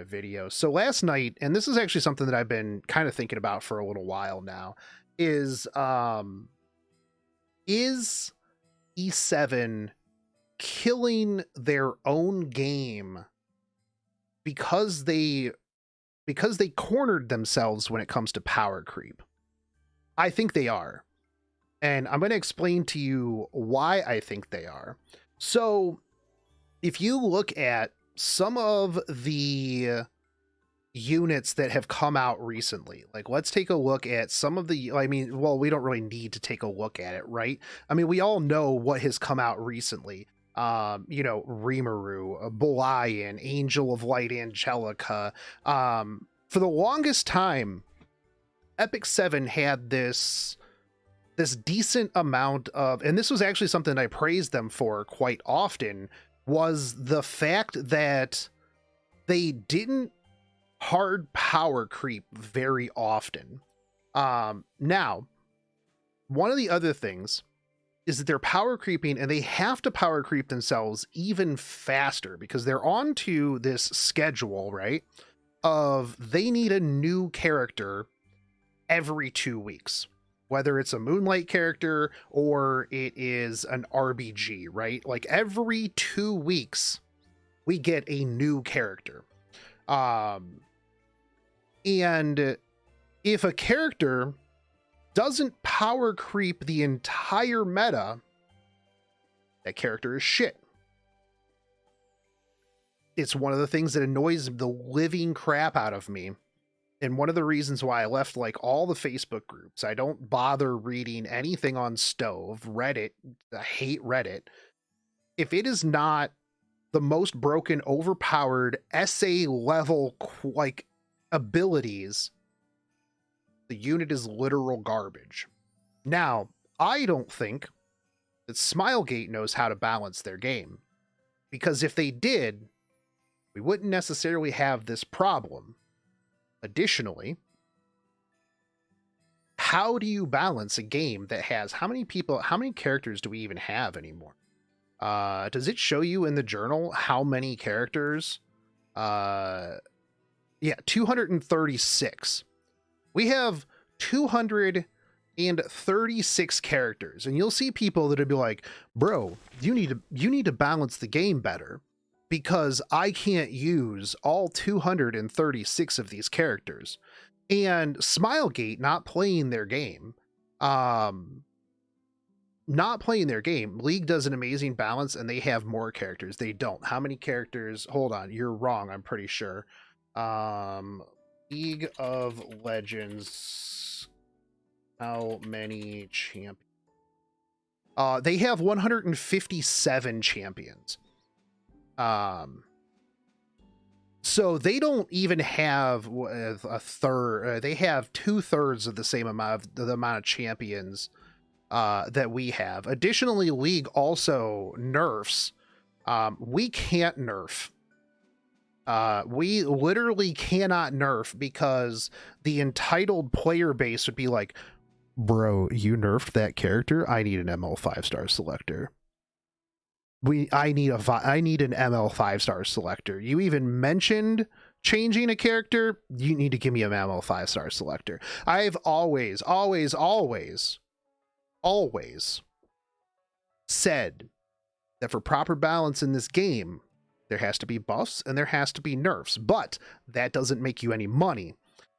video. So last night, and this is actually something that I've been kind of thinking about for a little while now, is E7 killing their own game because they cornered themselves when it comes to power creep? I think they are. And I'm going to explain to you why I think they are. So if you look at some of the units that have come out recently, like let's take a look at some of the, we don't really need to take a look at it, right? I mean, we all know what has come out recently. Rimuru, Belian, Angel of Light, Angelica. For the longest time, Epic 7 had this decent amount of, and this was actually something I praised them for quite often, was the fact that they didn't hard power creep very often. Now, one of the other things is that they're power creeping, and they have to power creep themselves even faster because they're onto this schedule, right? Of they need a new character every 2 weeks, whether it's a Moonlight character or it is an RBG, right? Like every 2 weeks, we get a new character. And if a character doesn't power creep the entire meta, that character is shit. It's one of the things that annoys the living crap out of me. And one of the reasons why I left like all the Facebook groups. I don't bother reading anything on Stove, Reddit. I hate Reddit. If it is not the most broken, overpowered SA level like abilities, the unit is literal garbage. Now, I don't think that Smilegate knows how to balance their game, because if they did, we wouldn't necessarily have this problem. Additionally, how do you balance a game that has how many characters do we even have anymore? Does it show you in the journal how many characters? 236. We have 236 characters, and you'll see people that'll be like, bro, you need to balance the game better, because I can't use all 236 of these characters. And Smilegate not playing their game. League does an amazing balance, and they have more characters. They don't. How many characters? Hold on, you're wrong, I'm pretty sure. League of Legends, how many champions? They have 157 champions. So they don't even have a third. They have 2/3 of the same amount of champions that we have. Additionally, League also nerfs. We can't nerf. We literally cannot nerf because the entitled player base would be like, bro, you nerfed that character? I need an ML 5-star selector. I need an ML 5-star selector. You even mentioned changing a character? You need to give me an ML 5-star selector. I've always said that for proper balance in this game, there has to be buffs and there has to be nerfs, but that doesn't make you any money.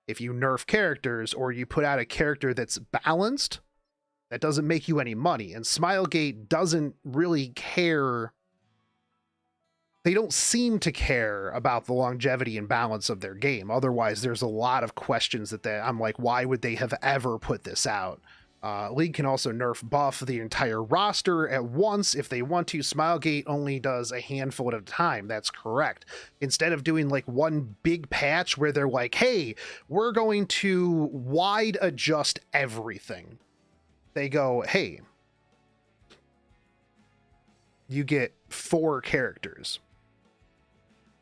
If you nerf characters or you put out a character that's balanced, that doesn't make you any money. And Smilegate doesn't really care. They don't seem to care about the longevity and balance of their game. Otherwise, there's a lot of questions that I'm like, why would they have ever put this out? League can also nerf buff the entire roster at once if they want to. Smilegate only does a handful at a time. That's correct. Instead of doing like one big patch where they're like, hey, we're going to wide adjust everything. They go, hey, you get 4 characters.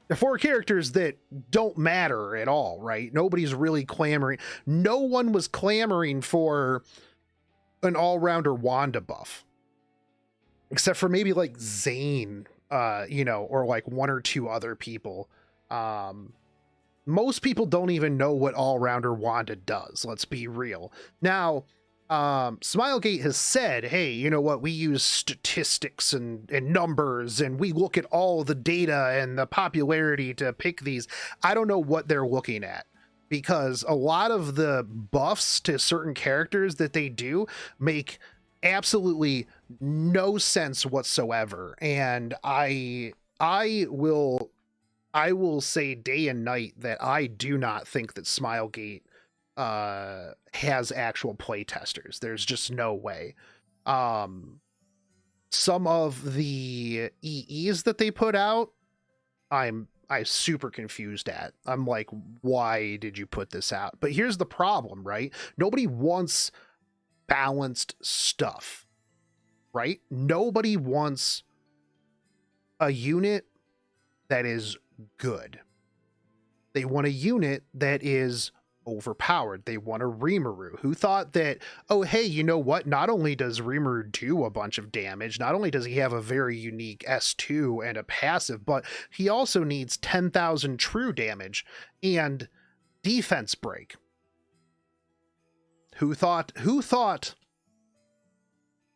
The 4 characters that don't matter at all, right? Nobody's really clamoring. No one was clamoring for an all-rounder Wanda buff, except for maybe like Zane, or like 1 or 2 other people. Most people don't even know what all-rounder Wanda does, let's be real. Now, Smilegate has said, hey, you know what, we use statistics and numbers, and we look at all the data and the popularity to pick these. I don't know what they're looking at, because a lot of the buffs to certain characters that they do make absolutely no sense whatsoever. And I will say day and night that I do not think that Smilegate has actual play testers. There's just no way. Some of the EEs that they put out, I'm super confused at. I'm like, why did you put this out? But here's the problem, right? Nobody wants balanced stuff, right? Nobody wants a unit that is good. They want a unit that is overpowered. They want a Rimuru. Who thought that, oh, hey, you know what? Not only does Rimuru do a bunch of damage, not only does he have a very unique S2 and a passive, but he also needs 10,000 true damage and defense break. Who thought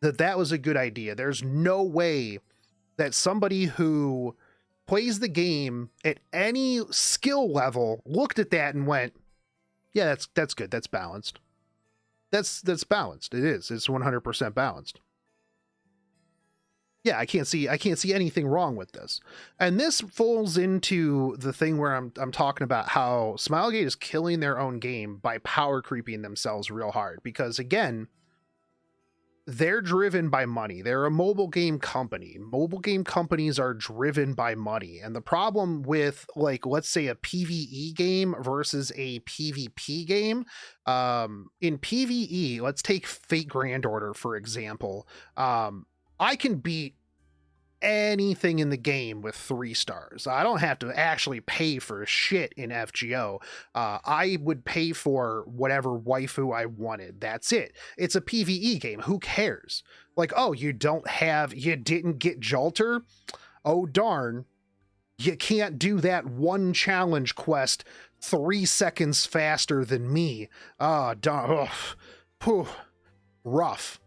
that that was a good idea? There's no way that somebody who plays the game at any skill level looked at that and went, yeah, that's good. That's balanced. That's balanced. It is. It's 100% balanced. Yeah, I can't see anything wrong with this. And this falls into the thing where I'm talking about how Smilegate is killing their own game by power creeping themselves real hard, because again, they're driven by money. They're a mobile game company. Mobile game companies are driven by money. And the problem with, like, let's say a PvE game versus a PvP game, in PvE, let's take Fate Grand Order, for example. I can beat anything in the game with 3 stars. I don't have to actually pay for shit in FGO. I would pay for whatever waifu I wanted. That's it. It's a PvE game. Who cares? Like, oh, you didn't get Jolter? Oh, darn. You can't do that one challenge quest 3 seconds faster than me. Ah, darn. Ugh. Rough.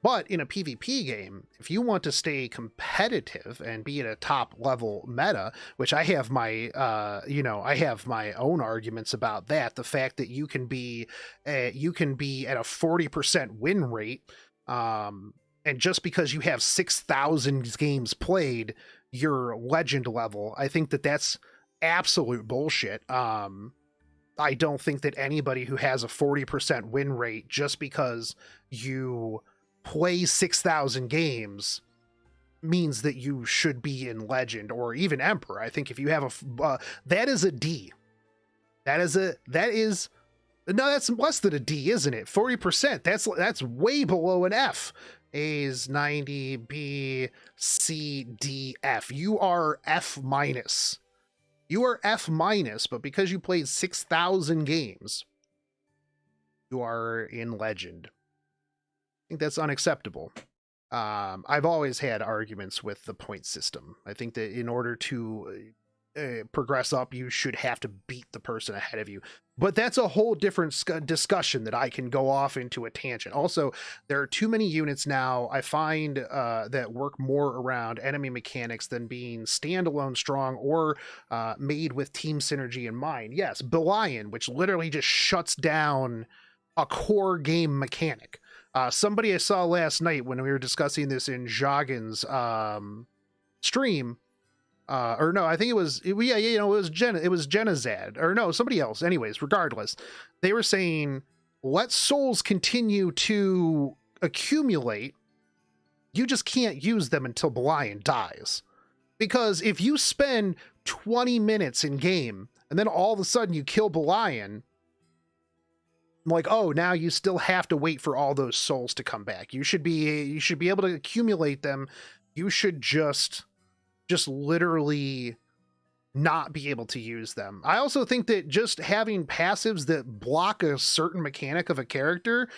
But in a PvP game, if you want to stay competitive and be at a top level meta, which I have my, I have my own arguments about that. The fact that you can be at a 40% win rate, and just because you have 6,000 games played, you're legend level. I think that that's absolute bullshit. I don't think that anybody who has a 40% win rate just because you play 6,000 games means that you should be in legend or even emperor. I think if you have that is a D. That's less than a D, isn't it? 40%. That's way below an F. A's 90, B, C, D, F. You are F minus. You are F minus, but because you played 6,000 games, you are in legend. I think that's unacceptable. I've always had arguments with the point system. I think that in order to progress up, you should have to beat the person ahead of you. But that's a whole different discussion that I can go off into a tangent. Also, there are too many units now, I find, that work more around enemy mechanics than being standalone strong or made with team synergy in mind. Yes, Belian, which literally just shuts down a core game mechanic. Somebody I saw last night when we were discussing this in Shogun's stream, or no, I think it was Genazad, or no, somebody else. Anyways, regardless, they were saying, let souls continue to accumulate. You just can't use them until Belian dies. Because if you spend 20 minutes in game and then all of a sudden you kill Belian, like, oh, now you still have to wait for all those souls to come back. You should be able to accumulate them. You should just literally not be able to use them. I also think that just having passives that block a certain mechanic of a character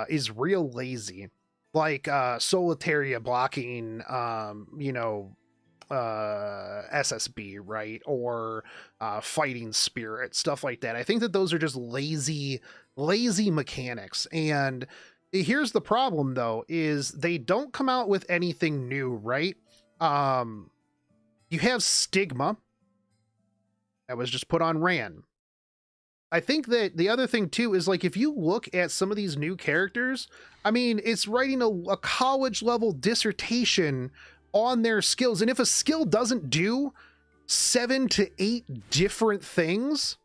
is real lazy. Like Solitaria blocking, SSB, right? Or fighting spirit, stuff like that. I think that those are just lazy mechanics. And here's the problem though, is they don't come out with anything new, right? You have Stigma that was just put on Ran. I think that the other thing too is, like, if you look at some of these new characters, I mean, it's writing a college level dissertation on their skills. And if a skill doesn't do 7 to 8 different things,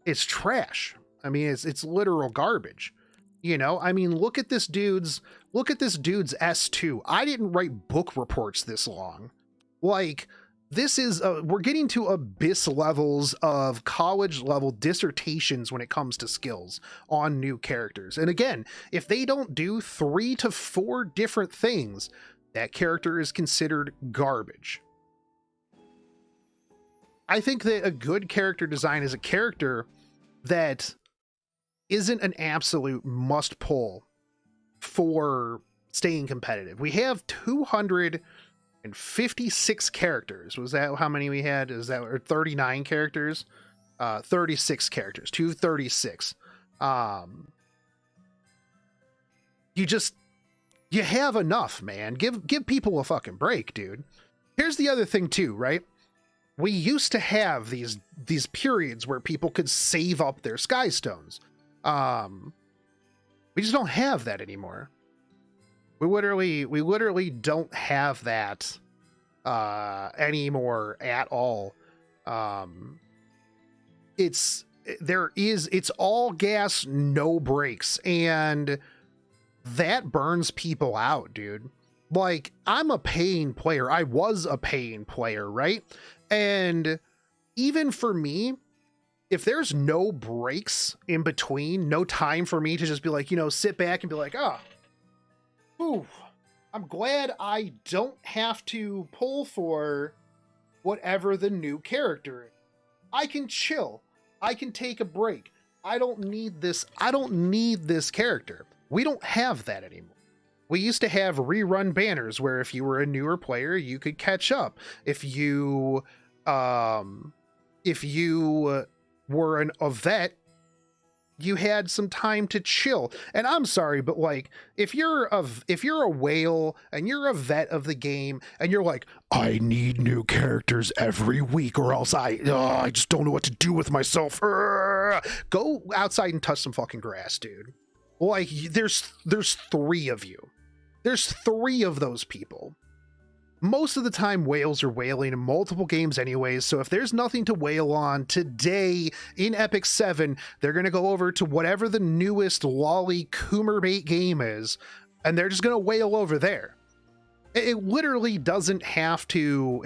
it's trash. I mean, it's literal garbage. You know, I mean, look at this dude's S2. I didn't write book reports this long. Like, this is we're getting to abyss levels of college level dissertations when it comes to skills on new characters. And again, if they don't do 3 to 4 different things, that character is considered garbage. I think that a good character design is a character that isn't an absolute must pull for staying competitive. We have 256 characters. Was that how many we had? Is that, or 39 characters? 36 characters. 236. You have enough, man. Give people a fucking break, dude. Here's the other thing too, right? We used to have these periods where people could save up their sky stones. We just don't have that anymore. We literally don't have that anymore at all. It's all gas, no brakes, and that burns people out, dude. Like, I'm a paying player. I was a paying player, right? And even for me, if there's no breaks in between, no time for me to just be like, sit back and be like, ooh, I'm glad I don't have to pull for whatever the new character is. I can chill. I can take a break. I don't need this character. We don't have that anymore. We used to have rerun banners where if you were a newer player, you could catch up. If you were a vet, you had some time to chill. And I'm sorry, but like, if you're a whale and you're a vet of the game and you're like, I need new characters every week or else I just don't know what to do with myself. Go outside and touch some fucking grass, dude. Like, there's 3 of you. There's 3 of those people. Most of the time, whales are whaling in multiple games anyways, so if there's nothing to whale on today in Epic 7, they're going to go over to whatever the newest lolly Coomerbait game is, and they're just going to whale over there. It literally doesn't have to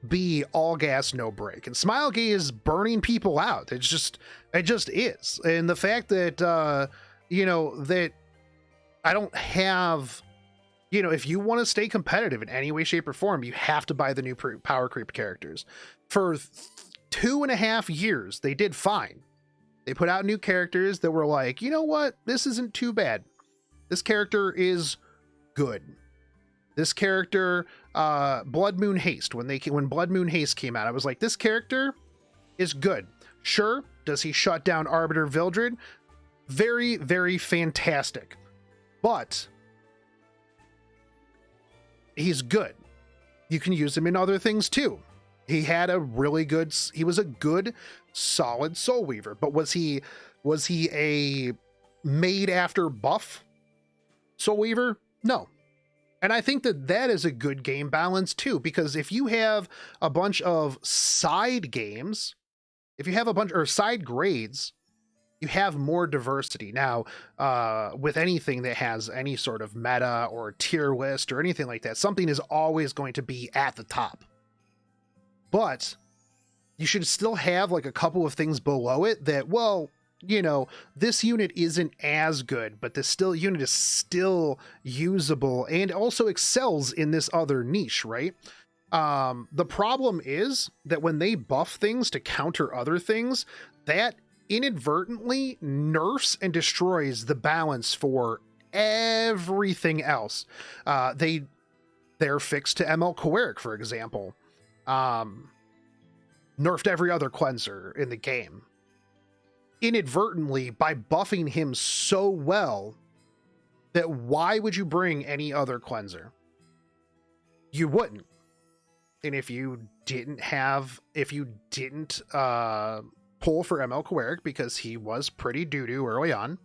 be all gas, no break. And Smilegate is burning people out. It just is. And the fact that, that I don't have... if you want to stay competitive in any way, shape, or form, you have to buy the new power creep characters. For 2.5 years, they did fine. They put out new characters that were like, you know what? This isn't too bad. This character is good. This character, Blood Moon Haste, when Blood Moon Haste came out, I was like, this character is good. Sure, does he shut down Arbiter Vildred? Very, very fantastic. But he's good. You can use him in other things too. He was a good, solid Soul Weaver, but was he a made after buff Soul Weaver? No. And I think that is a good game balance too, because if you have a bunch of side games, or side grades, you have more diversity. Now, with anything that has any sort of meta or tier list or anything like that, something is always going to be at the top. But you should still have like a couple of things below it that, well, this unit isn't as good, but this unit is still usable and also excels in this other niche, right? The problem is that when they buff things to counter other things, that inadvertently nerfs and destroys the balance for everything else. They their fix to ML Koeric, for example. Nerfed every other cleanser in the game inadvertently by buffing him so well that why would you bring any other cleanser? You wouldn't. And if you didn't pull for ML Koeric because he was pretty doo-doo early on,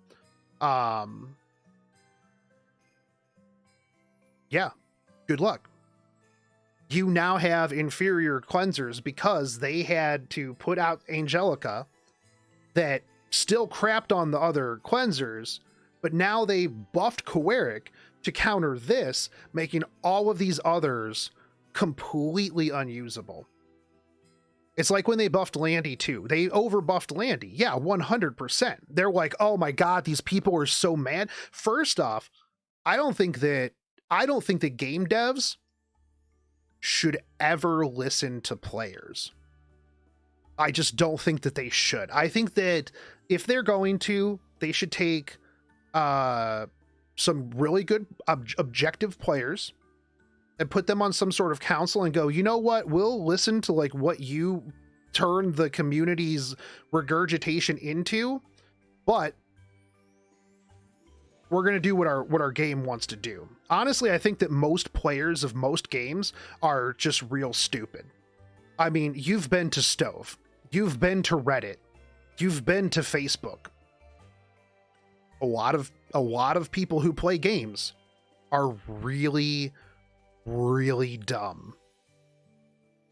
yeah, good luck. You now have inferior cleansers because they had to put out Angelica that still crapped on the other cleansers, but now they buffed Koeric to counter this, making all of these others completely unusable. It's like when they buffed Landy too. They overbuffed Landy. Yeah, 100%. They're like, oh my God, these people are so mad. First off, I don't think that game devs should ever listen to players. I just don't think that they should. I think that if they're going to, they should take some really good objective players and put them on some sort of council and go, you know what, we'll listen to like what you turn the community's regurgitation into, but we're going to do what our game wants to do. Honestly, I think that most players of most games are just real stupid. I mean, you've been to Stove, you've been to Reddit, you've been to Facebook. A lot of people who play games are really, really dumb.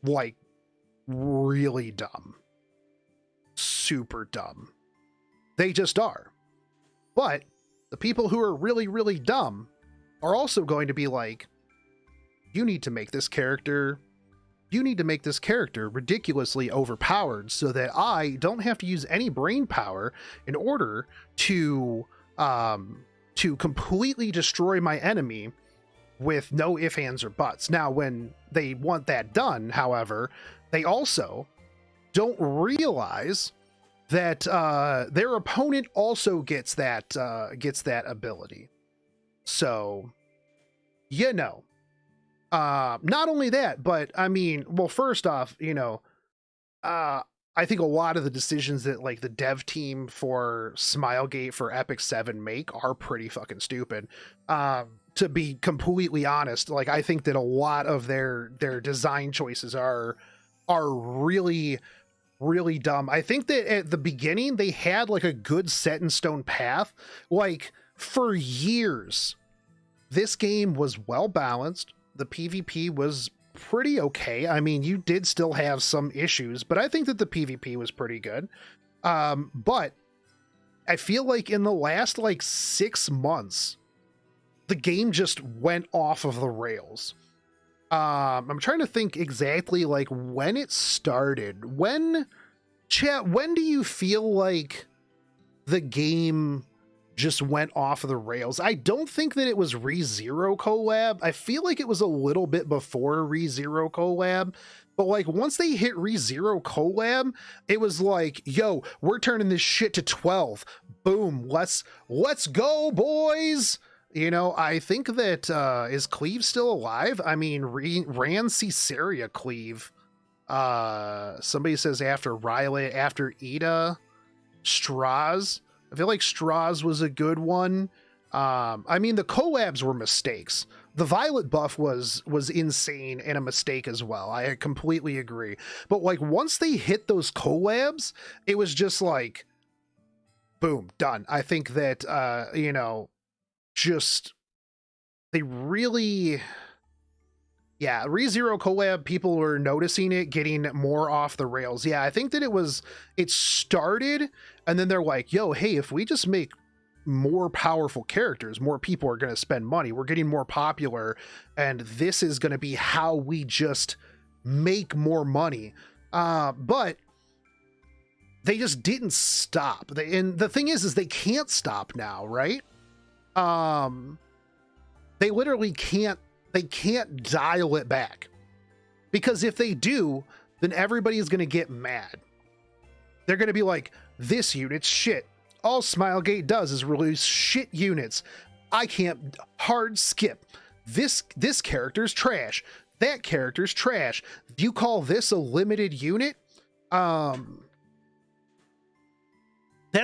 Like, really dumb. Super dumb. They just are. But the people who are really, really dumb are also going to be like, you need to make this character ridiculously overpowered so that I don't have to use any brain power in order to completely destroy my enemy with no ifs, ands, or buts. Now, when they want that done, however, they also don't realize that their opponent also gets that ability. So, you know, not only that, but I mean, well, first off, you know, I think a lot of the decisions that like the dev team for Smilegate for Epic 7 make are pretty fucking stupid. To be completely honest, like I think that a lot of their design choices are really, really dumb. I think that at the beginning they had like a good set in stone path. Like for years, this game was well balanced. The PvP was pretty okay. I mean, you did still have some issues, but I think that the PvP was pretty good. But I feel like in the last like 6 months, the game just went off of the rails. I'm trying to think exactly like when it started. When do you feel like the game just went off of the rails? I don't think that it was ReZero collab. I feel like it was a little bit before ReZero collab, but like once they hit ReZero collab, it was like, yo, we're turning this shit to 12. Boom, let's go, boys. You know, I think that is Cleve still alive? I mean, Ran Caesarea Cleve. Somebody says after Riley, after Ida, Strauss. I feel like Strauss was a good one. I mean, the collabs were mistakes. The Violet buff was insane and a mistake as well. I completely agree. But like once they hit those collabs, it was just like, boom, done. I think that, you know, just they really, yeah, ReZero collab, people were noticing it getting more off the rails. Yeah, I think that it started and then they're like, yo, hey, if we just make more powerful characters, more people are going to spend money. We're getting more popular and this is going to be how we just make more money. But they just didn't stop. And the thing is they can't stop now, right? They literally can't dial it back, because if they do, then everybody is going to get mad. They're going to be like, this unit's shit. All Smilegate does is release shit units. I can't hard skip. this character's trash, that character's trash. You call this a limited unit? That's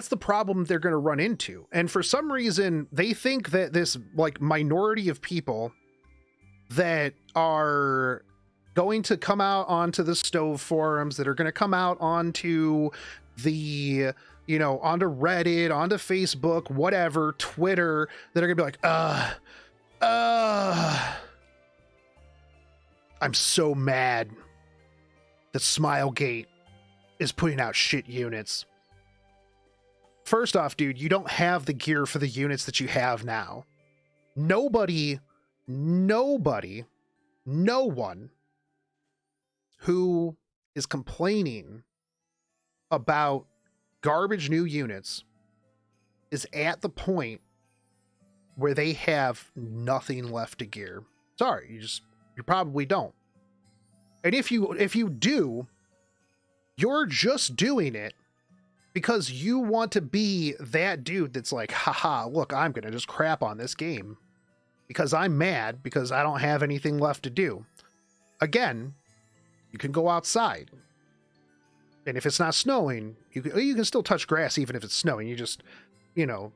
the problem they're going to run into. And for some reason, they think that this like minority of people that are going to come out onto the stove forums, that are going to come out onto the, you know, onto Reddit, onto Facebook, whatever, Twitter, that are going to be like, I'm so mad that Smilegate is putting out shit units. First off, dude, you don't have the gear for the units that you have now. No one who is complaining about garbage new units is at the point where they have nothing left to gear. Sorry, you probably don't. And if you do, you're just doing it because you want to be that dude that's like, haha, look, I'm gonna just crap on this game because I'm mad because I don't have anything left to do. Again, you can go outside, and if it's not snowing, you can still touch grass even if it's snowing. You just, you know,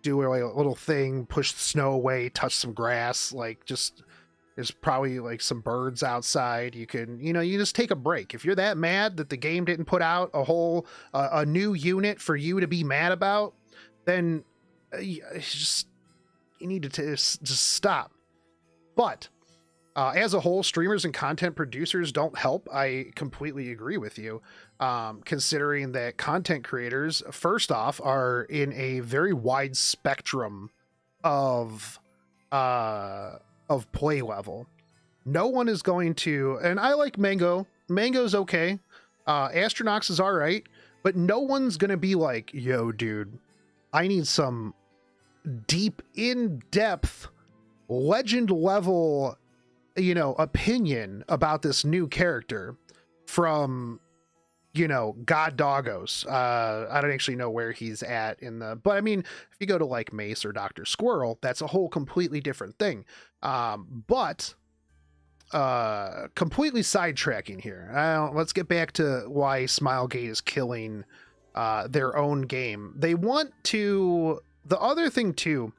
do a little thing, push the snow away, touch some grass, like just, there's probably like some birds outside. You can, you know, you just take a break. If you're that mad that the game didn't put out a new unit for you to be mad about, then you need to just stop. But as a whole, streamers and content producers don't help. I completely agree with you. Considering that content creators, first off, are in a very wide spectrum of play level. No one is going to, and I like Mango. Mango's okay. Astronox is all right, but no one's going to be like, yo, dude, I need some deep, in-depth, legend level, you know, opinion about this new character from, you know, God Doggos. I don't actually know where he's at but I mean, if you go to like Mace or Dr. Squirrel, that's a whole completely different thing. But completely sidetracking here. Let's get back to why Smilegate is killing their own game. They want to, the other thing too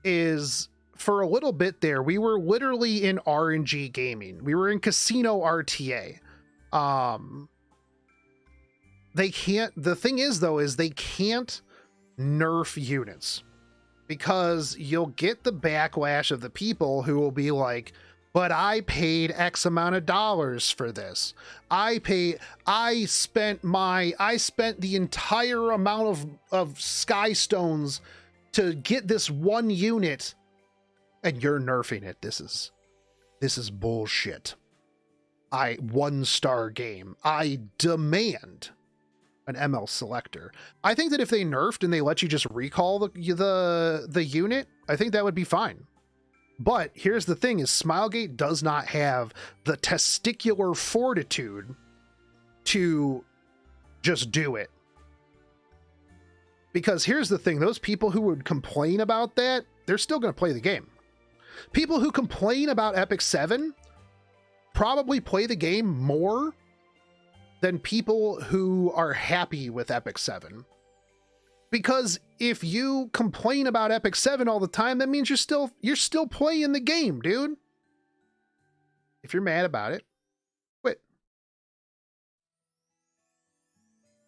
is, for a little bit there, we were literally in RNG gaming. We were in casino RTA. They can't, the thing is though, is they can't nerf units because you'll get the backlash of the people who will be like, but I paid X amount of dollars for this. I spent the entire amount of Sky Stones to get this one unit, and you're nerfing it. This is bullshit. 1-star game. I demand an ML selector. I think that if they nerfed and they let you just recall the unit, I think that would be fine. But here's the thing is Smilegate does not have the testicular fortitude to just do it. Because here's the thing, those people who would complain about that, they're still going to play the game. People who complain about Epic 7 probably play the game more than people who are happy with Epic 7. Because if you complain about Epic 7 all the time, that means you're still playing the game, dude. If you're mad about it, quit.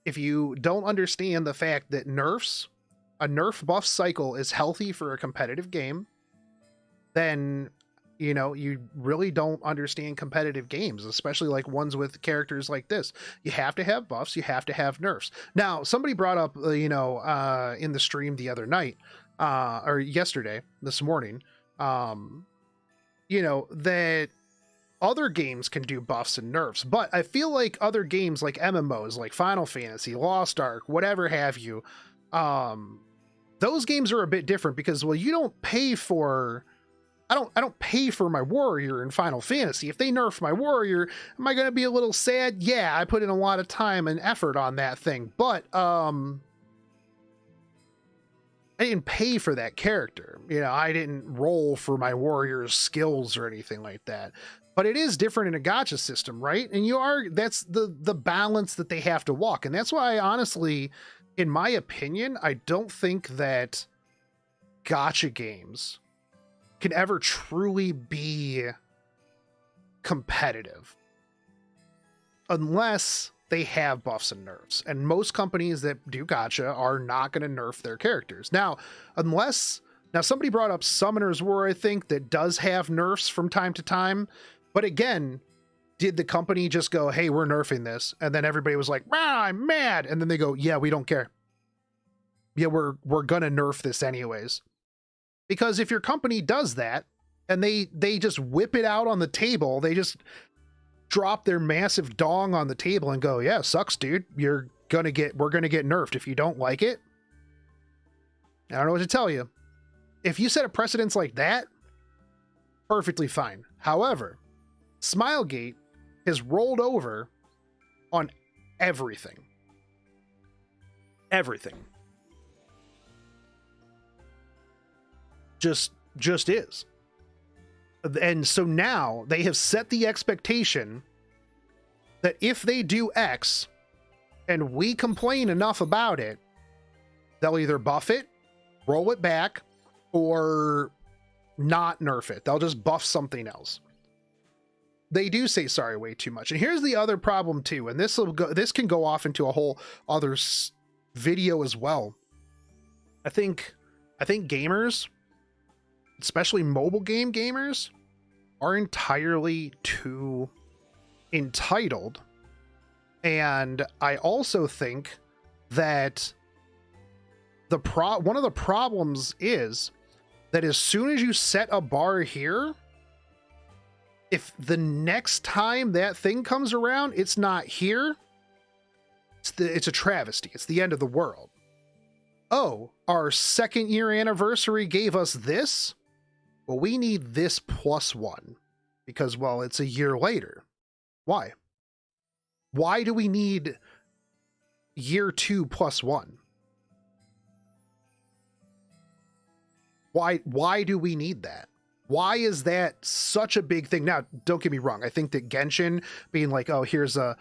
If you don't understand the fact that a nerf buff cycle is healthy for a competitive game, then, you know, you really don't understand competitive games, especially like ones with characters like this. You have to have buffs, you have to have nerfs. Now, somebody brought up, in the stream the other night, or yesterday, this morning, that other games can do buffs and nerfs, but I feel like other games like MMOs, like Final Fantasy, Lost Ark, whatever have you, those games are a bit different because, well, you don't pay for... I don't pay for my warrior in Final Fantasy. If they nerf my warrior, am I going to be a little sad? Yeah, I put in a lot of time and effort on that thing. But I didn't pay for that character. You know, I didn't roll for my warrior's skills or anything like that. But it is different in a gacha system, right? And that's the balance that they have to walk. And that's why, honestly, in my opinion, I don't think that gacha games can ever truly be competitive unless they have buffs and nerfs. And most companies that do gacha are not going to nerf their characters. Now somebody brought up Summoner's War, I think, that does have nerfs from time to time. But again, did the company just go, hey, we're nerfing this? And then everybody was like, I'm mad. And then they go, yeah, we don't care. Yeah, we're going to nerf this anyways. Because if your company does that and they just whip it out on the table, they just drop their massive dong on the table and go, yeah, sucks, dude. We're going to get nerfed. If you don't like it, I don't know what to tell you. If you set a precedence like that, perfectly fine. However, Smilegate has rolled over on everything. Everything. Just is. And so now they have set the expectation that if they do X and we complain enough about it, they'll either buff it, roll it back, or not nerf it. They'll just buff something else. They do say sorry way too much. And here's the other problem too, and this can go off into a whole other video as well. I think gamers, especially mobile game gamers, are entirely too entitled. And I also think that one of the problems is that as soon as you set a bar here, if the next time that thing comes around, it's not here, it's a travesty. It's the end of the world. Oh, our 2nd year anniversary gave us this? Well, we need this +1 because, well, it's a year later. Why? Why do we need year 2 +1? Why do we need that? Why is that such a big thing? Now, don't get me wrong. I think that Genshin being like, oh, here's a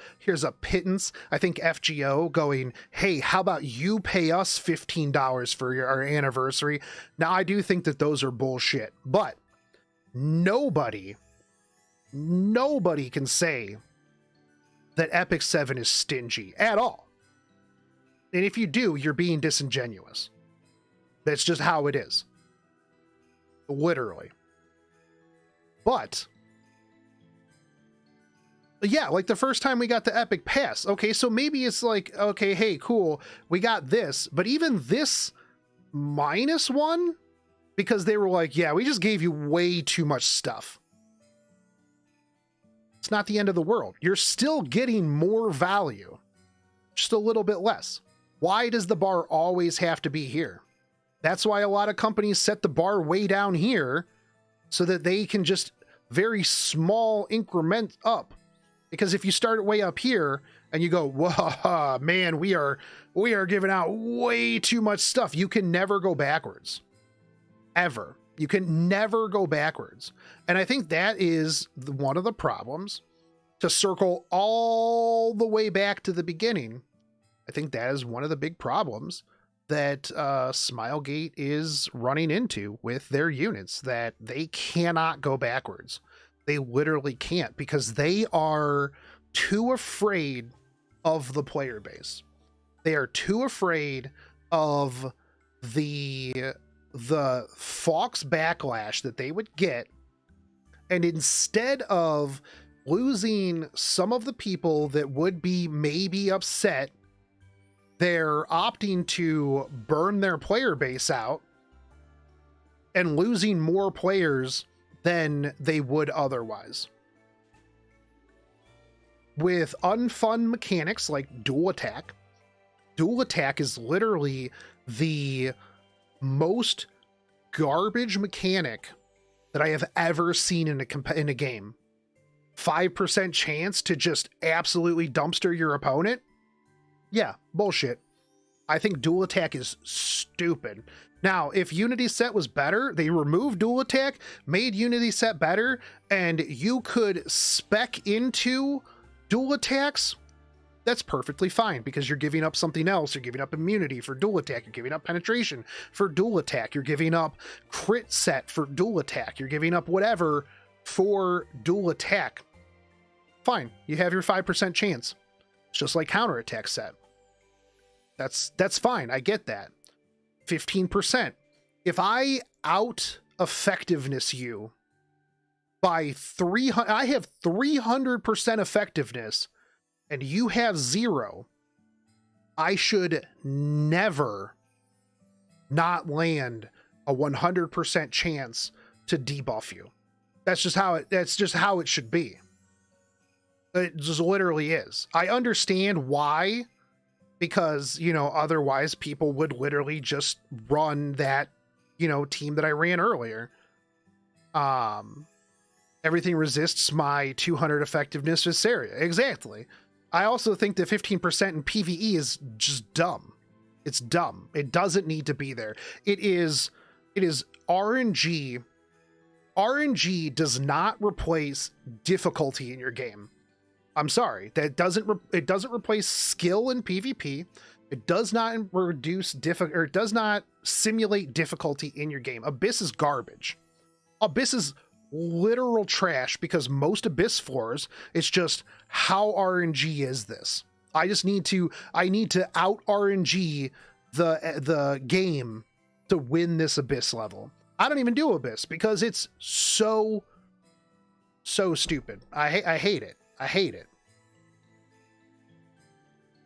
pittance. I think FGO going, hey, how about you pay us $15 for our anniversary? Now, I do think that those are bullshit, but nobody can say that Epic 7 is stingy at all. And if you do, you're being disingenuous. That's just how it is. Literally. But yeah, like the first time we got the Epic Pass. Okay, so maybe it's like, okay, hey, cool, we got this. But even this -1, because they were like, yeah, we just gave you way too much stuff. It's not the end of the world. You're still getting more value, just a little bit less. Why does the bar always have to be here? That's why a lot of companies set the bar way down here so that they can just very small increment up. Because if you start it way up here and you go, whoa, man, we are giving out way too much stuff, you can never go backwards. Ever. You can never go backwards. And I think that is one of the problems. To circle all the way back to the beginning, I think that is one of the big problems that Smilegate is running into with their units, that they cannot go backwards. They literally can't, because they are too afraid of the player base. They are too afraid of the Fox backlash that they would get. And instead of losing some of the people that would be maybe upset, they're opting to burn their player base out and losing more players than they would otherwise. With unfun mechanics like dual attack. Dual attack is literally the most garbage mechanic that I have ever seen in a game. 5% chance to just absolutely dumpster your opponent? Yeah, bullshit. I think dual attack is stupid. Now, if Unity Set was better, they removed dual attack, made Unity Set better, and you could spec into dual attacks, that's perfectly fine, because you're giving up something else. You're giving up immunity for dual attack. You're giving up penetration for dual attack. You're giving up crit set for dual attack. You're giving up whatever for dual attack. Fine, you have your 5% chance. It's just like counterattack set. That's fine. I get that. 15%. If I out effectiveness you by 300, I have 300% effectiveness and you have 0, I should never not land a 100% chance to debuff you. That's just how it should be. It just literally is. I understand why, because, you know, otherwise people would literally just run that, you know, team that I ran earlier. Everything resists my 200 effectiveness Visceria. Exactly. I also think that 15% in PvE is just dumb. It's dumb. It doesn't need to be there. It is RNG. RNG does not replace difficulty in your game. I'm sorry, it doesn't replace skill in PvP. It does not reduce it does not simulate difficulty in your game. Abyss is garbage. Abyss is literal trash, because most Abyss floors, it's just, how RNG is this? I need to out RNG the game to win this Abyss level. I don't even do Abyss because it's so stupid. I hate it. I hate it.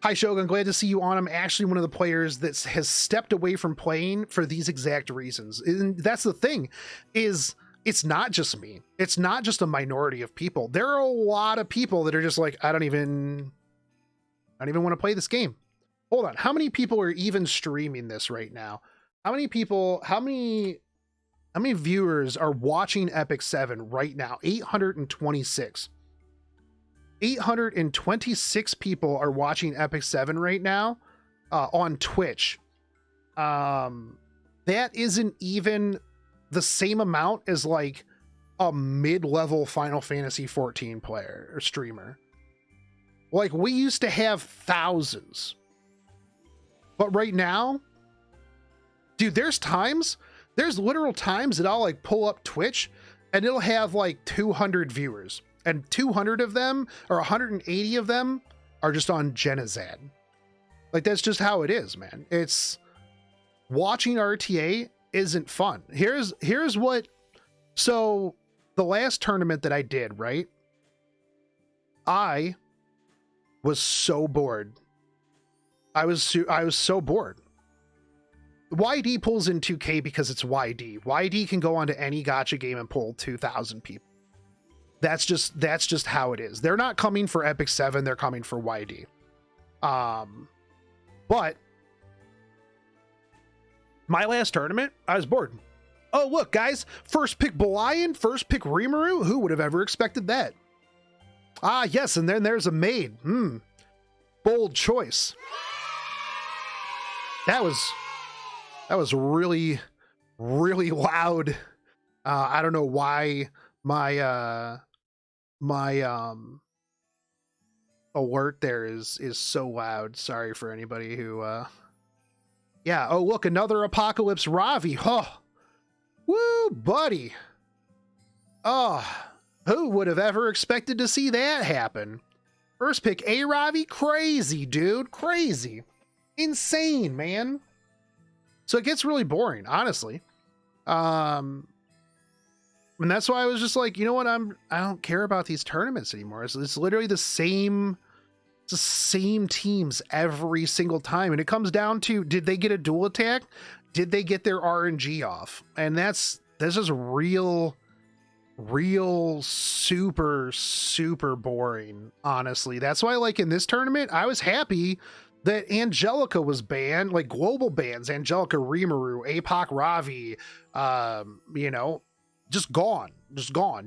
Hi, Shogun. Glad to see you on. I'm actually one of the players that has stepped away from playing for these exact reasons. And that's the thing, is it's not just me. It's not just a minority of people. There are a lot of people that are just like, I don't even want to play this game. Hold on. How many people are even streaming this right now? How many viewers are watching Epic 7 right now? 826. 826 people are watching Epic 7 right now on Twitch. That isn't even the same amount as like a mid-level Final Fantasy 14 player or streamer. Like, we used to have thousands. But right now, dude, there's literal times that I'll like pull up Twitch and it'll have like 200 viewers. And 200 of them, or 180 of them, are just on Genizad. Like, that's just how it is, man. It's watching RTA isn't fun. Here's what. So the last tournament that I did, right? I was so bored. I was so bored. YD pulls in 2K because it's YD. YD can go onto any gacha game and pull 2,000 people. That's just how it is. They're not coming for Epic 7, they're coming for YD. But my last tournament, I was bored. Oh, look, guys, first pick Belian, first pick Rimuru. Who would have ever expected that? Ah, yes, and then there's a maid. Bold choice. That was really, really loud. I don't know why my alert there is so loud. Sorry for anybody who yeah. Oh, look, another Apocalypse Ravi. Oh, woo, buddy. Oh, who would have ever expected to see that happen? First pick A Ravi. Crazy, dude. Crazy. Insane, man. So it gets really boring, honestly. And that's why I was just like, you know what? I don't care about these tournaments anymore. It's literally the same teams every single time. And it comes down to, did they get a dual attack? Did they get their RNG off? And this is real super boring, honestly. That's why, like, in this tournament, I was happy that Angelica was banned, like global bans, Angelica, Rimuru, Apoc Ravi, you know, just gone.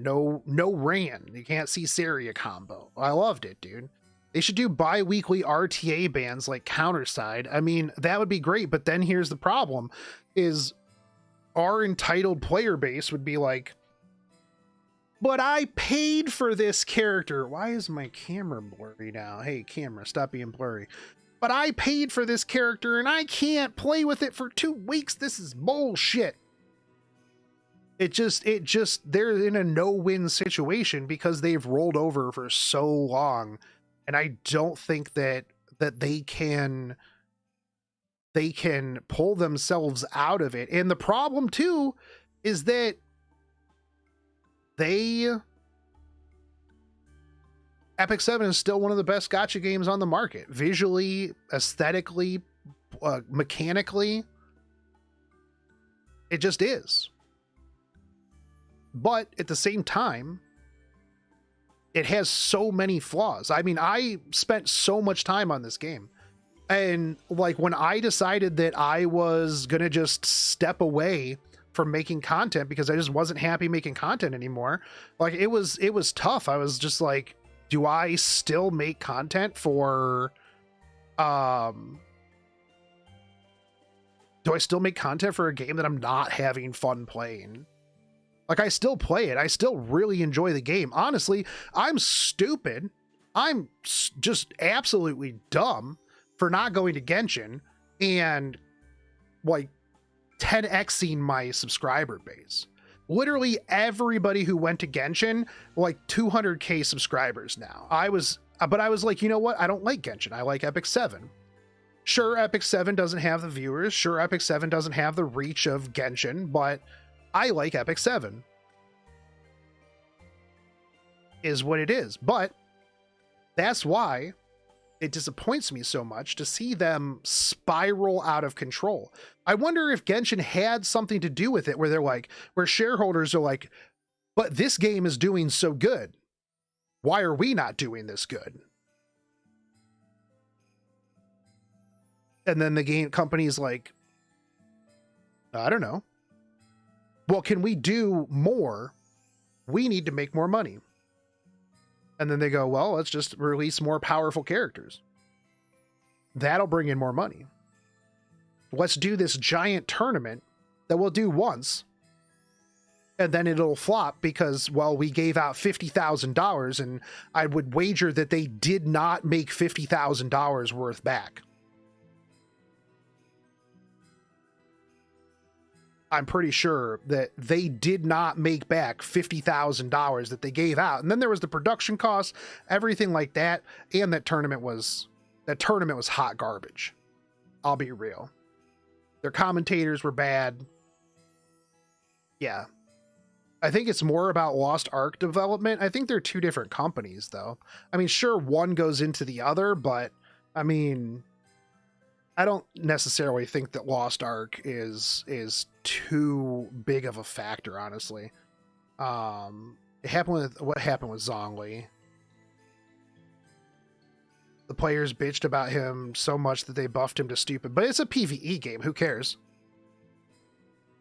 No Ran. You can't see Saria combo. I loved it, dude. They should do bi-weekly RTA bans like Counterside. I mean, that would be great, but then here's the problem is our entitled player base would be like, but I paid for this character. Why is my camera blurry now? Hey, camera, stop being blurry. But I paid for this character and I can't play with it for 2 weeks. This is bullshit. It just, they're in a no-win situation because they've rolled over for so long. And I don't think that they can pull themselves out of it. And the problem too is that Epic 7 is still one of the best gacha games on the market. Visually, aesthetically, mechanically, it just is. But at the same time, it has so many flaws. I mean, I spent so much time on this game. And like when I decided that I was going to just step away from making content because I just wasn't happy making content anymore, like it was tough. I was just like, do I still make content for do I still make content for a game that I'm not having fun playing? Like, I still play it. I still really enjoy the game. Honestly, I'm stupid. I'm just absolutely dumb for not going to Genshin and like 10xing my subscriber base. Literally everybody who went to Genshin, like 200k subscribers now. But I was like, you know what? I don't like Genshin. I like Epic 7. Sure, Epic 7 doesn't have the viewers. Sure, Epic 7 doesn't have the reach of Genshin, but I like Epic 7. Is what it is. But that's why it disappoints me so much to see them spiral out of control. I wonder if Genshin had something to do with it, where they're like, where shareholders are like, but this game is doing so good. Why are we not doing this good? And then the game company's like, I don't know. Well, can we do more? We need to make more money. And then they go, well, let's just release more powerful characters. That'll bring in more money. Let's do this giant tournament that we'll do once. And then it'll flop because, well, we gave out $50,000 and I would wager that they did not make $50,000 worth back. I'm pretty sure that they did not make back $50,000 that they gave out. And then there was the production costs, everything like that. And that tournament was hot garbage. I'll be real. Their commentators were bad. Yeah. I think it's more about Lost Ark development. I think they're two different companies though. I mean, sure, one goes into the other, but I mean, I don't necessarily think that Lost Ark is too big of a what happened with Zhongli. The players bitched about him so much that they buffed him to stupid, but it's a PvE game. Who cares?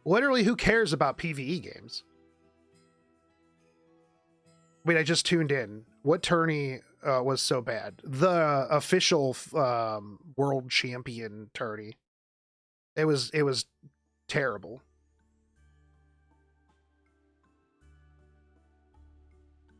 Literally, who cares about PvE games? Wait, I just tuned in. What tourney was so bad? The official world champion tourney. It was terrible.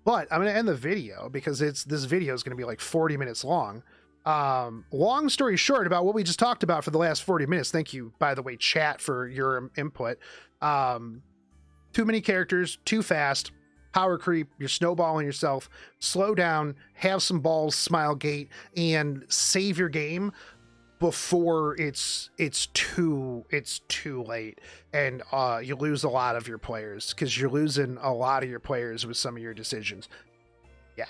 But I'm going to end the video because this video is going to be like 40 minutes long. Long story short about what we just talked about for the last 40 minutes. Thank you, by the way, chat, for your input. Too many characters, too fast. Power creep, you're snowballing yourself. Slow down, have some balls, smile gate, and save your game before it's too late, and you lose a lot of your players, because you're losing a lot of your players with some of your decisions. Yeah.